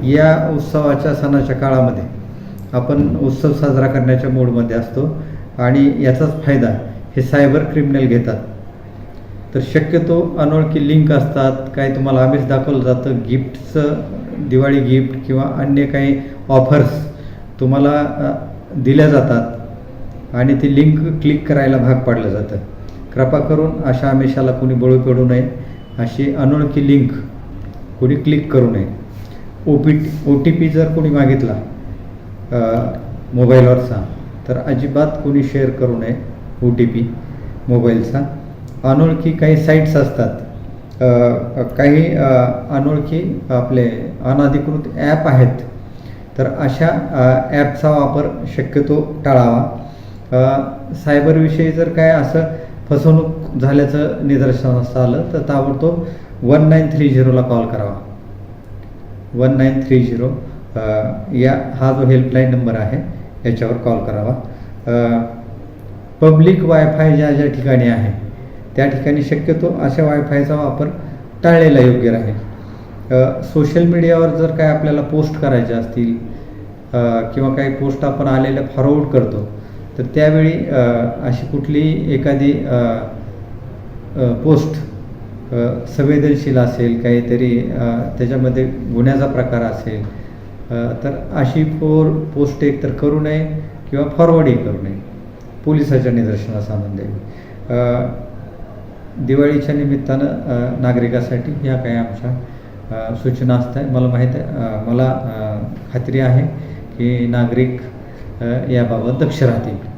या उत्सवाच्या सणाच्या काळामध्ये आपण उत्सव साजरा करण्याच्या मूडमध्ये असतो आणि याचाच फायदा हे सायबर क्रिमिनल घेतात. तर शक्यतो अनोळखी लिंक असतात, काही तुम्हाला आमिष दाखवलं जातं, गिफ्टचं दिवाळी गिफ्ट किंवा अन्य काही ऑफर्स तुम्हाला दिल्या जातात आणि ती लिंक क्लिक करायला भाग पाडलं जातं. कृपा करून अशा आमिषाला कोणी बळी पडू नये, अशी अनोळखी लिंक कोणी क्लिक करू नये. ओ टी पी जर कोणी मागितला मोबाईलवरचा तर अजिबात कोणी शेअर करू नये ओ टी पी मोबाईलचा. अनोळखी काही साईट्स असतात, काही अनोळखी आपले अनधिकृत ॲप आहेत, तर अशा ॲपचा वापर शक्यतो टाळावा. सायबरविषयी जर काय असं फसवणूक झाल्याचं निदर्शनास आलं तर ताबडतोब 1930ला कॉल करावा. 1930 हा जो हेल्पलाईन नंबर आहे याच्यावर कॉल करावा. पब्लिक वायफाय ज्या ज्या ठिकाणी आहे त्या ठिकाणी शक्यतो अशा वायफायचा वापर टाळलेला योग्य राहील. सोशल मीडियावर जर काय आपल्याला पोस्ट करायच्या असतील किंवा काही पोस्ट आपण आलेल्या फॉरवर्ड करतो तर त्यावेळी अशी कुठलीही एखादी पोस्ट संवेदनशील असेल, काहीतरी त्याच्यामध्ये गुन्ह्याचा प्रकार असेल तर अशी पोस्ट एक तर करू नये किंवा फॉरवर्डही करू नये. पोलिसाच्या निदर्शनास आणून द्यावी. दिवाळीच्या निमित्तानं नागरिकासाठी ह्या काही आमच्या सूचना असतात. मला माहीत आहे, मला खात्री आहे की नागरिक याबाबत दक्ष राहतील.